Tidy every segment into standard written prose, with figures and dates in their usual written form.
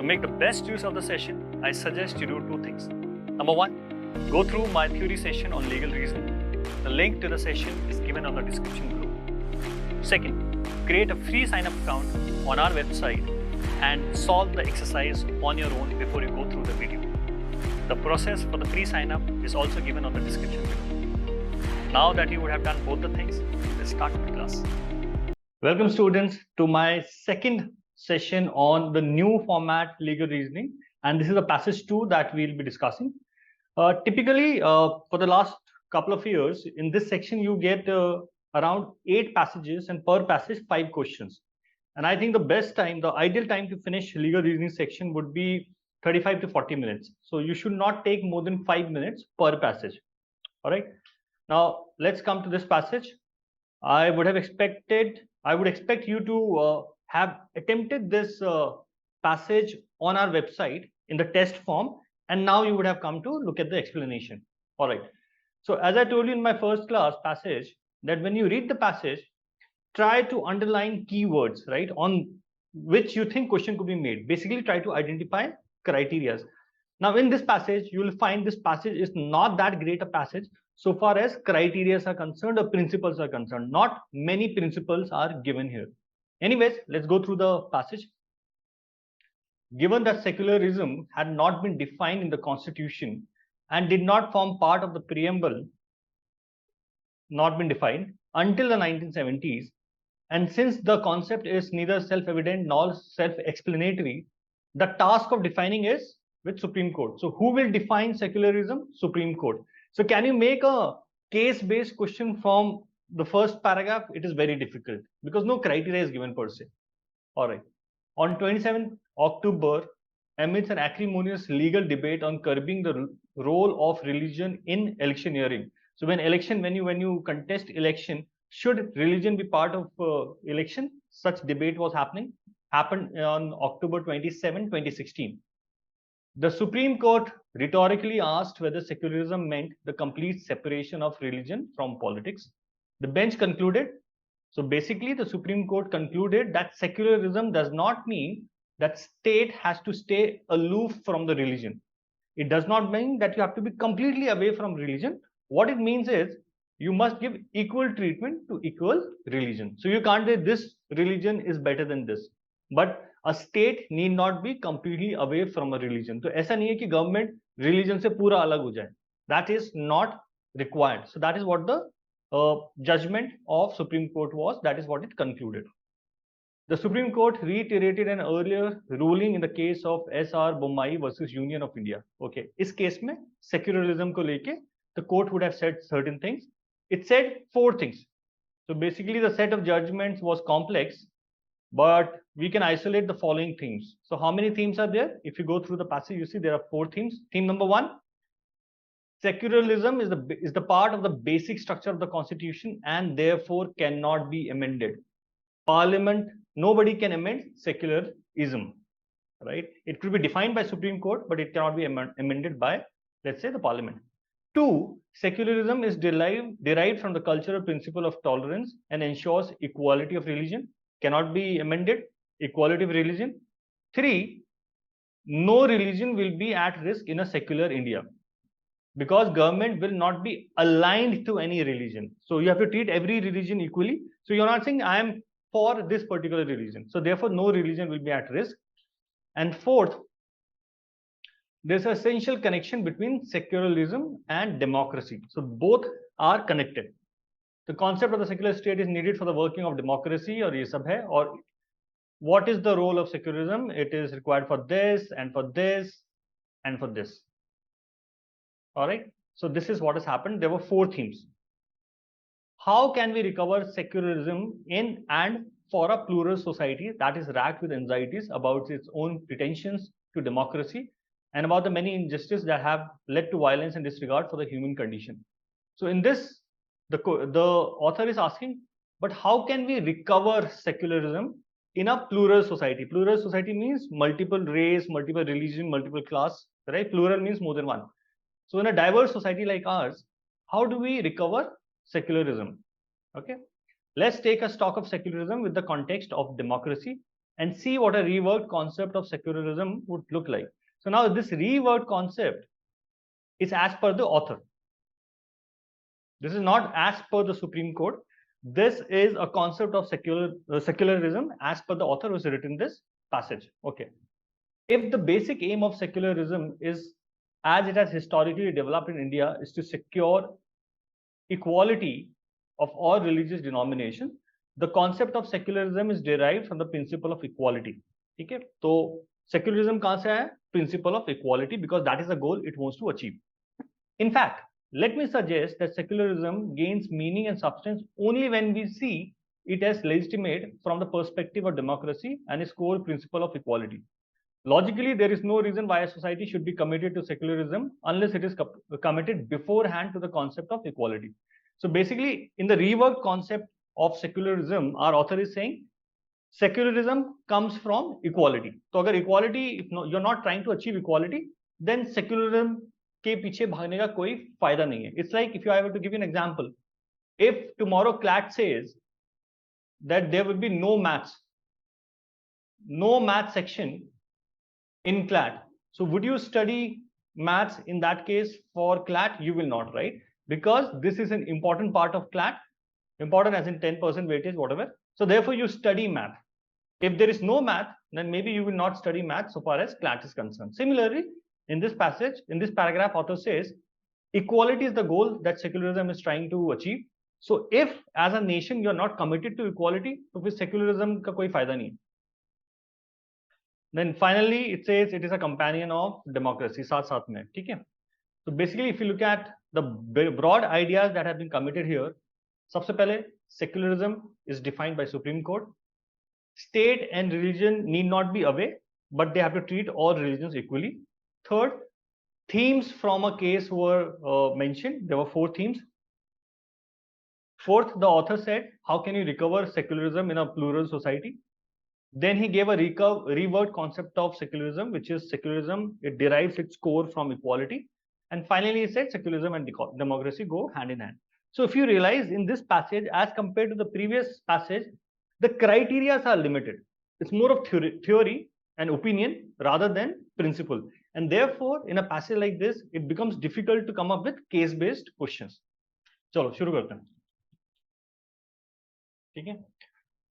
To make the best use of the session, I suggest you do two things. Number one, go through my theory session on legal reasoning. The link to the session is given on the description below. Second, create a free sign-up account on our website and solve the exercise on your own before you go through the video. The process for the free sign-up is also given on the description below. Now that you would have done both the things, let's start the class. Welcome students to my second session on the new format legal reasoning, and this is a passage 2 that we'll be discussing. Typically, for the last couple of years, in this section you get around 8 passages, and per passage 5 questions. And I think the best time, the ideal time to finish legal reasoning section would be 35 to 40 minutes. So you should not take more than 5 minutes per passage. All right. Now let's come to this passage. I would expect you to have attempted this passage on our website in the test form, and now you would have come to look at the explanation. All right. So as I told you in my first class passage, that when you read the passage, try to underline keywords, right, on which you think question could be made. Basically, try to identify criteria. Now, in this passage, you will find this passage is not that great a passage so far as criteria are concerned or principles are concerned. Not many principles are given here. Anyways, let's go through the passage. Given that secularism had not been defined in the Constitution and did not form part of the preamble, not been defined until the 1970s, and since the concept is neither self-evident nor self-explanatory, the task of defining is with Supreme Court. So who will define secularism? Supreme Court. So can you make a case-based question from the first paragraph? It is very difficult because no criteria is given per se. All right. On 27th October, amidst an acrimonious legal debate on curbing the role of religion in electioneering. So when you contest election, should religion be part of election? Such debate was happened on October 27, 2016. The Supreme Court rhetorically asked whether secularism meant the complete separation of religion from politics. The bench concluded, so basically the Supreme Court concluded that secularism does not mean that state has to stay aloof from the religion. It does not mean that you have to be completely away from religion. What it means is you must give equal treatment to equal religion. So you can't say this religion is better than this. But a state need not be completely away from a religion. So ऐसा नहीं है कि government religion से पूरा अलग हो जाए. That is not required. So that is what the judgment of Supreme Court was. That is what it concluded. The Supreme Court reiterated an earlier ruling in the case of S.R. Bommai versus Union of India. Okay, इस case में secularism को लेके the court would have said certain things. It said 4 things. So basically the set of judgments was complex, but we can isolate the following themes. So how many themes are there? If you go through the passage, you see there are 4 themes. Theme number 1, secularism is the part of the basic structure of the Constitution and therefore cannot be amended. Parliament, nobody can amend secularism, right? It could be defined by Supreme Court, but it cannot be amended by, let's say, the Parliament. 2, secularism is derived from the cultural principle of tolerance and ensures equality of religion. Cannot be amended. Equality of religion. 3, no religion will be at risk in a secular India because government will not be aligned to any religion. So you have to treat every religion equally. So you're not saying I am for this particular religion. So therefore no religion will be at risk. And 4th, there's an essential connection between secularism and democracy. So both are connected. The concept of the secular state is needed for the working of democracy, or ye sab hai, or what is the role of secularism? It is required for this and for this and for this. All right. So this is what has happened. There were 4 themes. How can we recover secularism in and for a plural society that is racked with anxieties about its own pretensions to democracy and about the many injustices that have led to violence and disregard for the human condition? So in this, the author is asking, but how can we recover secularism in a plural society? Plural society means multiple race, multiple religion, multiple class, right? Plural means more than one. So in a diverse society like ours, how do we recover secularism? Okay, let's take a stock of secularism with the context of democracy and see what a reworked concept of secularism would look like. So now this reworked concept is as per the author. This is not as per the Supreme Court. This is a concept of secularism as per the author who has written this passage. Okay. If the basic aim of secularism is, as it has historically developed in India, is to secure equality of all religious denominations, the concept of secularism is derived from the principle of equality. Okay, so secularism कहाँ से है? Principle of equality, because that is the goal it wants to achieve. In fact, let me suggest that secularism gains meaning and substance only when we see it as legitimate from the perspective of democracy and its core principle of equality. Logically, there is no reason why a society should be committed to secularism unless it is committed beforehand to the concept of equality. So basically, in the reworked concept of secularism, our author is saying secularism comes from equality. So अगर equality, if you're not trying to achieve equality, then secularism के पीछे भागने का कोई फायदा नहीं है. It's like, if I were to give you an example, if tomorrow CLAT says that there will be no math section in CLAT, so would you study maths in that case for CLAT? You will not, right? Because this is an important part of CLAT, important as in 10% weightage, whatever. So therefore you study math. If there is no math, then maybe you will not study math so far as CLAT is concerned. Similarly, in this passage, in this paragraph, author says equality is the goal that secularism is trying to achieve. So if as a nation you are not committed to equality, तो फिर secularism का कोई फायदा नहीं. Then finally it says it is a companion of democracy, साथ साथ में, ठीक है? So basically, if you look at the broad ideas that have been committed here, सबसे पहले secularism is defined by Supreme Court. State and religion need not be away, but they have to treat all religions equally. Third, themes from a case were mentioned. There were 4 themes. Fourth, the author said, how can you recover secularism in a plural society? Then he gave a reworked concept of secularism, which is secularism, it derives its core from equality. And finally, he said secularism and democracy go hand in hand. So if you realize in this passage, as compared to the previous passage, the criteria are limited. It's more of theory and opinion rather than principle. And therefore, in a passage like this, it becomes difficult to come up with case-based questions. चलो शुरू करते हैं. ठीक है?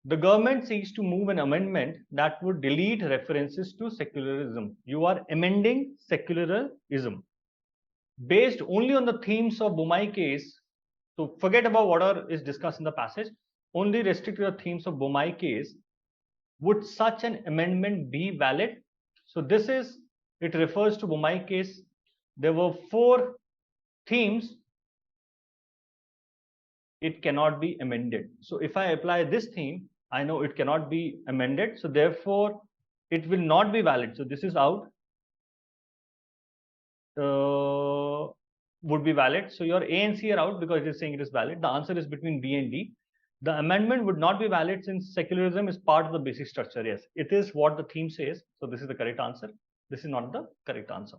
The government seeks to move an amendment that would delete references to secularism. You are amending secularism based only on the themes of Boumai case. So forget about what is discussed in the passage. Only restrict to the themes of Boumai case. Would such an amendment be valid? So this is, it refers to Boumai case. There were 4 themes. It cannot be amended. So if I apply this theme, I know it cannot be amended. So therefore, it will not be valid. So this is out. Would be valid. So your A and C are out because it is saying it is valid. The answer is between B and D. The amendment would not be valid since secularism is part of the basic structure. Yes, it is what the theme says. So this is the correct answer. This is not the correct answer.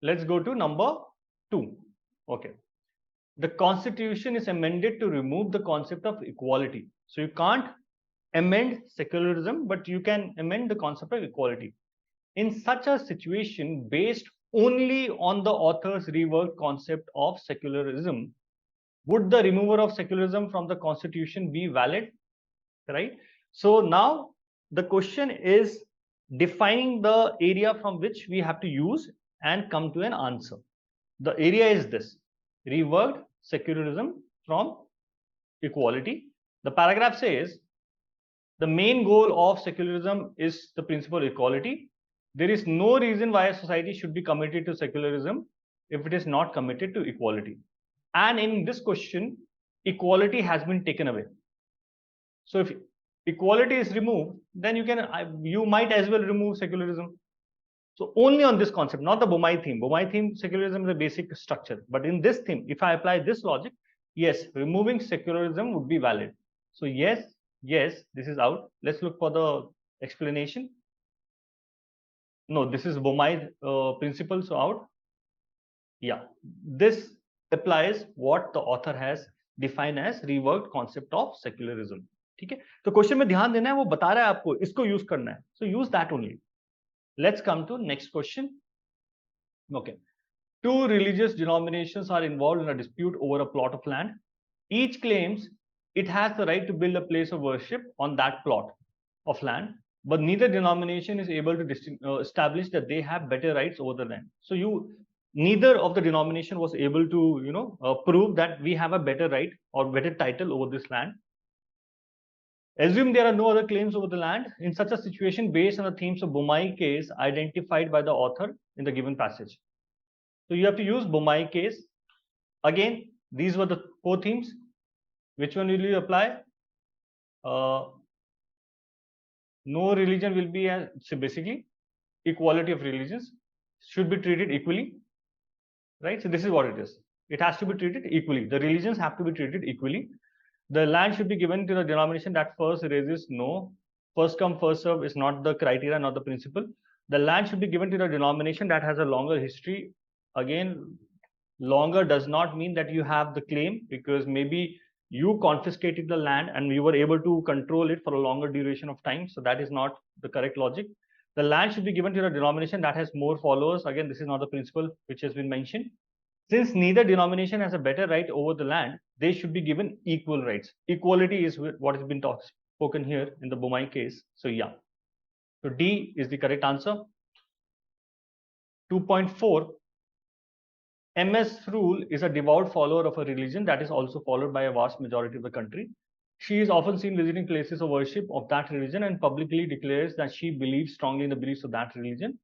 Let's go to number 2. Okay. The constitution is amended to remove the concept of equality. So you can't amend secularism, but you can amend the concept of equality. In such a situation, based only on the author's reworked concept of secularism, would the removal of secularism from the constitution be valid? Right? So now the question is defining the area from which we have to use and come to an answer. The area is this: reworked secularism from equality. The paragraph says the main goal of secularism is the principle of equality. There is no reason why a society should be committed to secularism if it is not committed to equality. And in this question, equality has been taken away. So if equality is removed, then you might as well remove secularism. So only on this concept, not the Boumai theme. Boumai theme, secularism is a basic structure. But in this theme, if I apply this logic, yes, removing secularism would be valid. So yes, this is out. Let's look for the explanation. No, this is Boumai principle, so out. Yeah, this applies what the author has defined as reworked concept of secularism. ठीक है, तो question में ध्यान देना है, वो बता रहा है आपको इसको यूज करना है, so use that only. Let's come to next question. Okay, two religious denominations are involved in a dispute over a plot of land. Each claims it has the right to build a place of worship on that plot of land, but neither denomination is able to establish that they have better rights over the land. So neither of the denomination was able to prove that we have a better right or better title over this land. Assume there are no other claims over the land. In such a situation, based on the themes of Boumai case identified by the author in the given passage. So you have to use Boumai case. Again, these were the 4 themes. Which one will you apply? No religion will be so basically equality of religions should be treated equally, right? So this is what it is. It has to be treated equally. The religions have to be treated equally. The land should be given to the denomination that first raises no. First come, first serve is not the criteria, not the principle. The land should be given to the denomination that has a longer history. Again, longer does not mean that you have the claim, because maybe you confiscated the land and you were able to control it for a longer duration of time. So that is not the correct logic. The land should be given to the denomination that has more followers. Again, this is not the principle which has been mentioned. Since neither denomination has a better right over the land, they should be given equal rights. Equality is what has been spoken here in the Boumai case. So yeah. So D is the correct answer. 2.4. MS Rule is a devout follower of a religion that is also followed by a vast majority of the country. She is often seen visiting places of worship of that religion and publicly declares that she believes strongly in the beliefs of that religion.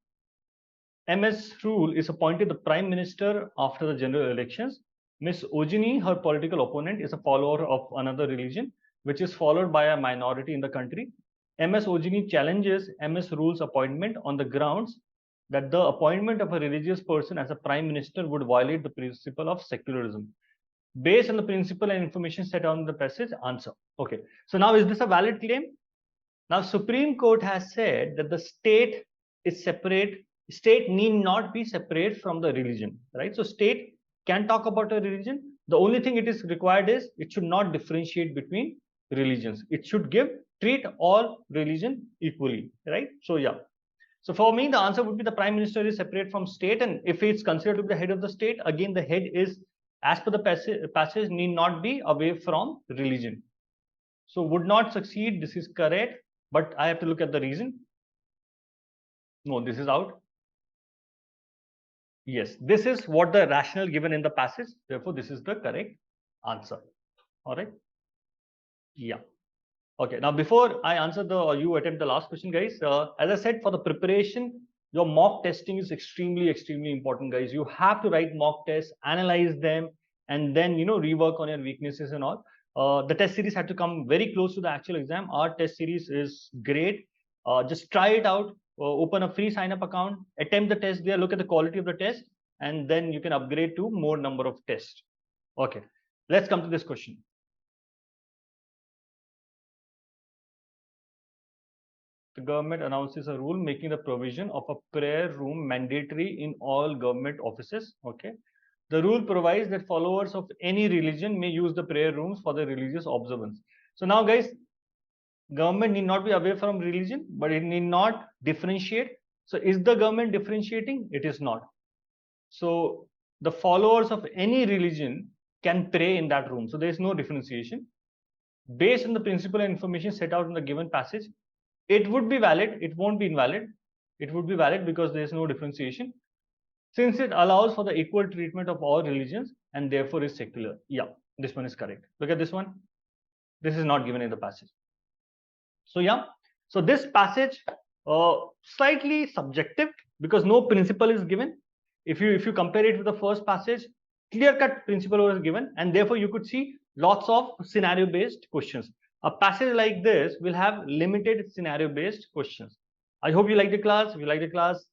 MS Rule is appointed the Prime Minister after the general elections. Ms. Ojini, her political opponent, is a follower of another religion, which is followed by a minority in the country. MS Ojini challenges MS Rule's appointment on the grounds that the appointment of a religious person as a Prime Minister would violate the principle of secularism. Based on the principle and information set out in the passage, answer. Okay, so now is this a valid claim? Now Supreme Court has said that the state is separate. State need not be separate from the religion, right? So state can talk about a religion. The only thing it is required is it should not differentiate between religions. It should treat all religion equally, right? So yeah. So for me, the answer would be the Prime Minister is separate from state, and if it's considered to be the head of the state, again the head is, as per the passage, need not be away from religion. So would not succeed. This is correct, but I have to look at the reason. No, this is out. Yes, this is what the rationale given in the passage. Therefore, this is the correct answer. All right. Yeah. Okay. Now, before I answer you attempt the last question, guys. As I said, for the preparation, your mock testing is extremely important, guys. You have to write mock tests, analyze them, and then rework on your weaknesses and all. The test series had to come very close to the actual exam. Our test series is great. Just try it out. Open a free sign-up account, attempt the test there, look at the quality of the test, and then you can upgrade to more number of tests. Okay, let's come to this question. The government announces a rule making the provision of a prayer room mandatory in all government offices. Okay, the rule provides that followers of any religion may use the prayer rooms for their religious observance. So now, guys, government need not be away from religion, but it need not differentiate. So is the government differentiating? It is not. So the followers of any religion can pray in that room. So there is no differentiation. Based on the principle and information set out in the given passage, it would be valid. It won't be invalid. It would be valid because there is no differentiation, since it allows for the equal treatment of all religions and therefore is secular. Yeah, this one is correct. Look at this one. This is not given in the passage. So yeah, so this passage slightly subjective because no principle is given. If you compare it with the first passage, clear-cut principle was given, and therefore you could see lots of scenario-based questions. A passage like this will have limited scenario-based questions. I hope you like the class. If you like the class,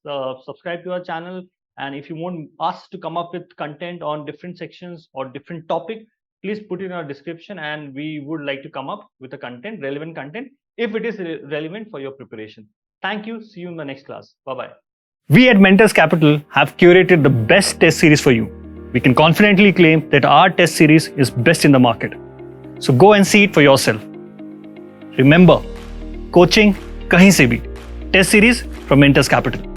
subscribe to our channel. And if you want us to come up with content on different sections or different topic, please put it in our description, and we would like to come up with a content, relevant content, if it is relevant for your preparation. Thank you. See you in the next class. Bye-bye. We at Mentors Capital have curated the best test series for you. We can confidently claim that our test series is best in the market. So go and see it for yourself. Remember, coaching kahin se bhi. Test series from Mentors Capital.